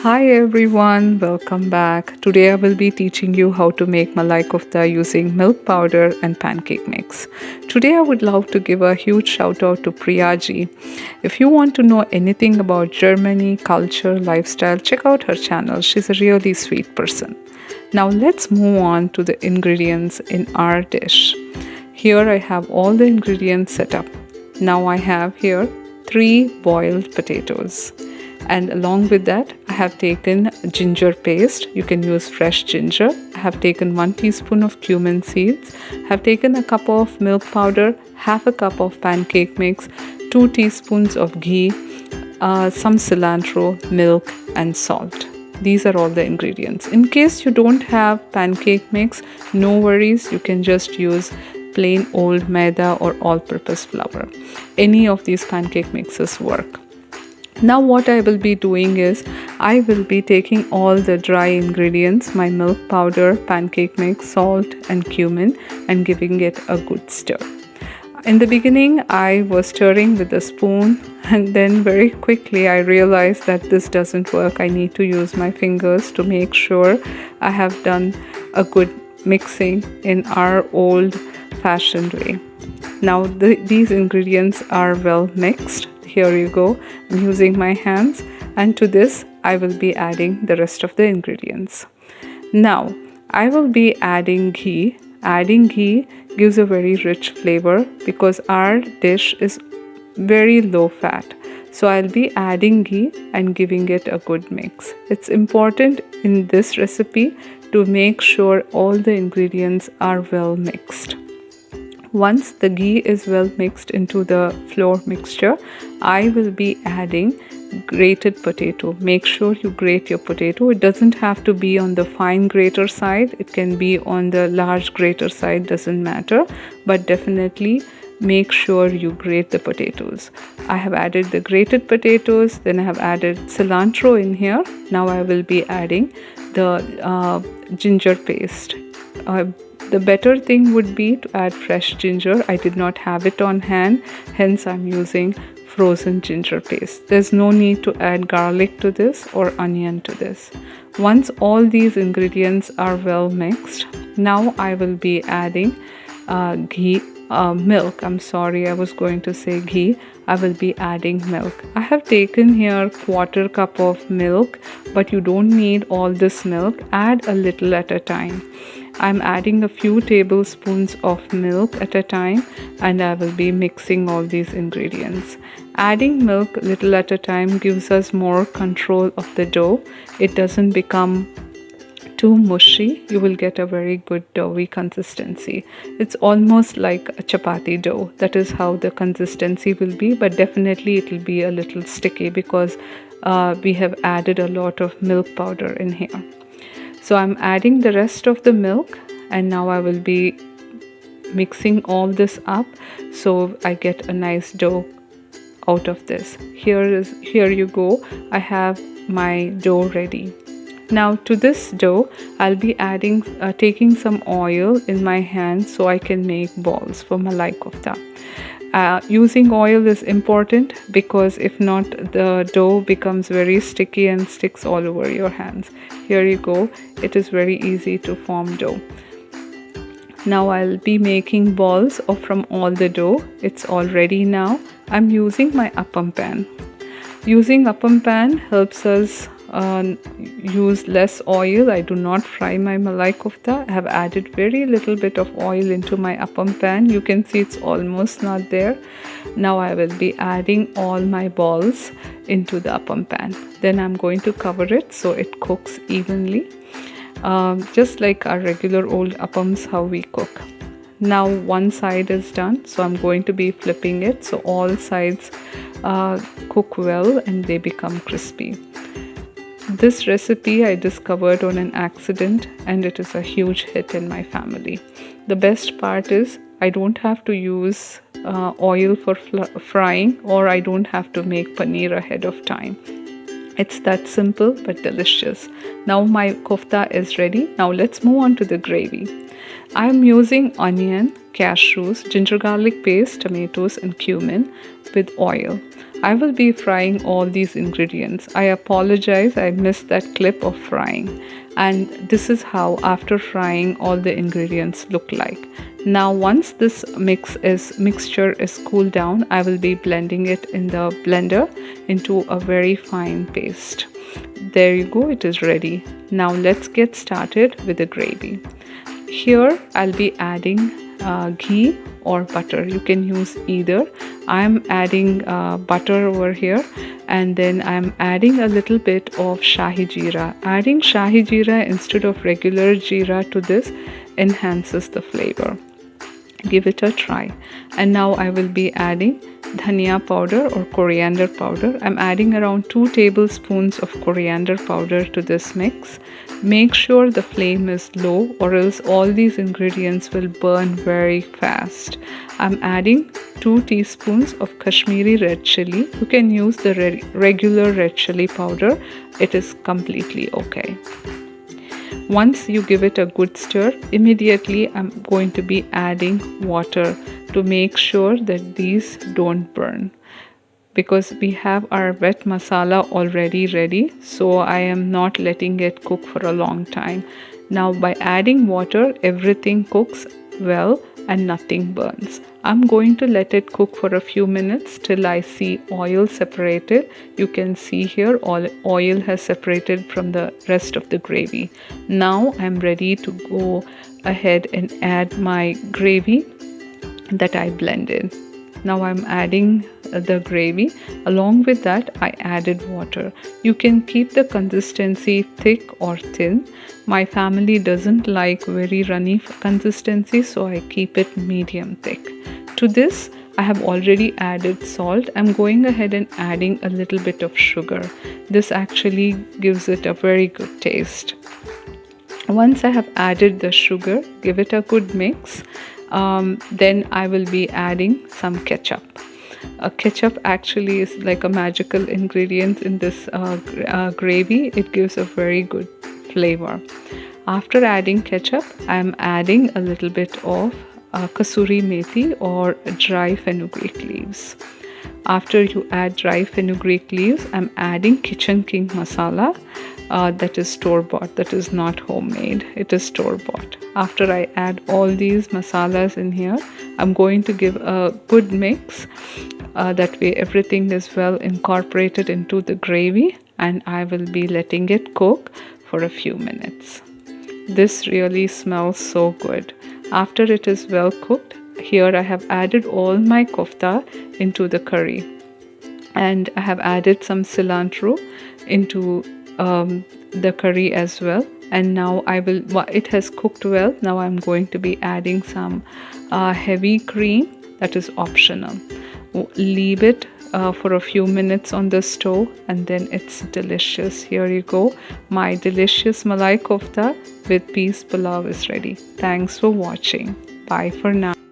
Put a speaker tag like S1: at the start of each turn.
S1: Hi everyone, welcome back. Today I will be teaching you how to make Malai kofta using milk powder and pancake mix. Today I would love to give a huge shout out to Priyaji. If you want to know anything about Germany, culture, lifestyle, check out her channel. She's a really sweet person. Now let's move on to the ingredients in our dish. Here I have all the ingredients set up. Now I have here 3 boiled potatoes. And along with that, I have taken ginger paste. You can use fresh ginger. I have taken 1 teaspoon of cumin seeds. I have taken a cup of milk powder, half a cup of pancake mix, 2 teaspoons of ghee, some cilantro, milk, and salt. These are all the ingredients. In case you don't have pancake mix, no worries. You can just use plain old maida or all-purpose flour. Any of these pancake mixes work. Now what I will be doing is I will be taking all the dry ingredients, my milk powder, pancake mix, salt and cumin, and giving it a good stir. In the beginning I was stirring with a spoon, and then very quickly I realized that this doesn't work. I need to use my fingers to make sure I have done a good mixing in our old fashioned way. Now these ingredients are well mixed. Here you go. I'm using my hands, and to this I will be adding the rest of the ingredients. Now I will be adding ghee. Adding ghee gives a very rich flavor because our dish is very low fat. So I'll be adding ghee and giving it a good mix. It's important in this recipe to make sure all the ingredients are well mixed. Once the ghee is well mixed into the flour mixture, I will be adding grated potato. Make sure you grate your potato. It doesn't have to be on the fine grater side. It can be on the large grater side, doesn't matter. But definitely make sure you grate the potatoes. I have added the grated potatoes, then I have added cilantro in here. Now I will be adding the ginger paste. The better thing would be to add fresh ginger. I did not have it on hand, hence I'm using frozen ginger paste. There's no need to add garlic to this or onion to this. Once all these ingredients are well mixed, now I will be adding milk. I'm sorry, I was going to say ghee. I will be adding milk. I have taken here 1/4 cup of milk, but you don't need all this milk. Add a little at a time. I'm adding a few tablespoons of milk at a time, and I will be mixing all these ingredients. Adding milk little at a time gives us more control of the dough. It doesn't become too mushy. You will get a very good doughy consistency. It's almost like a chapati dough. That is how the consistency will be, but definitely it will be a little sticky because we have added a lot of milk powder in here. So I'm adding the rest of the milk, and now I will be mixing all this up so I get a nice dough out of this. Here you go. I have my dough ready. Now to this dough I'll be taking some oil in my hand so I can make balls for Malai kofta. Using oil is important because if not, the dough becomes very sticky and sticks all over your hands. Here you go. It is very easy to form dough. Now I'll be making balls from all the dough. It's all ready now. I'm using my appam pan. Using appam pan helps us use less oil. I do not fry my Malai kofta. I have added very little bit of oil into my appam pan. You can see it's almost not there. Now I will be adding all my balls into the appam pan. Then I'm going to cover it so it cooks evenly, just like our regular old appams how we cook. Now one side is done, so I'm going to be flipping it so all sides cook well and they become crispy. This recipe I discovered on an accident, and it is a huge hit in my family. The best part is I don't have to use oil for frying, or I don't have to make paneer ahead of time. It's that simple but delicious. Now my kofta is ready. Now let's move on to the gravy. I am using onion, cashews, ginger garlic paste, tomatoes and cumin with oil. I will be frying all these ingredients. I apologize, I missed that clip of frying. And this is how after frying all the ingredients look like. Now once this mixture is cooled down, I will be blending it in the blender into a very fine paste. There you go, it is ready. Now let's get started with the gravy. Here I'll be adding ghee or butter. You can use either. I'm adding butter over here, and then I'm adding a little bit of shahi jeera. Adding shahi jeera instead of regular jeera to this enhances the flavor. Give it a try. And now I will be adding dhania powder or coriander powder. I'm adding around 2 tablespoons of coriander powder to this mix. Make sure the flame is low, or else all these ingredients will burn very fast. I'm adding 2 teaspoons of Kashmiri red chili. You can use the regular red chili powder. It is completely okay. Once you give it a good stir, immediately I'm going to be adding water to make sure that these don't burn, because we have our wet masala already ready, so I am not letting it cook for a long time. Now by adding water, everything cooks well and nothing burns. I'm going to let it cook for a few minutes till I see oil separated. You can see here all oil has separated from the rest of the gravy. Now I'm ready to go ahead and add my gravy that I blended. Now I'm adding the gravy. Along with that, I added water. You can keep the consistency thick or thin. My family doesn't like very runny consistency, so I keep it medium thick. To this, I have already added salt. I'm going ahead and adding a little bit of sugar. This actually gives it a very good taste. Once I have added the sugar, give it a good mix. Then I will be adding some ketchup. Ketchup actually is like a magical ingredient in this gravy. It gives a very good flavor. After adding ketchup, I am adding a little bit of kasuri methi or dry fenugreek leaves. After you add dry fenugreek leaves, I'm adding kitchen king masala. That is store-bought, that is not homemade, it is store-bought. After I add all these masalas in here, I'm going to give a good mix. That way everything is well incorporated into the gravy, and I will be letting it cook for a few minutes. This really smells so good. After it is well cooked, here I have added all my kofta into the curry, and I have added some cilantro into the curry as well. And now it has cooked well. Now I'm going to be adding some heavy cream. That is optional. Leave it for a few minutes on the stove, and then it's delicious. Here you go. My delicious malai kofta with peas pulao is ready. Thanks for watching. Bye for now.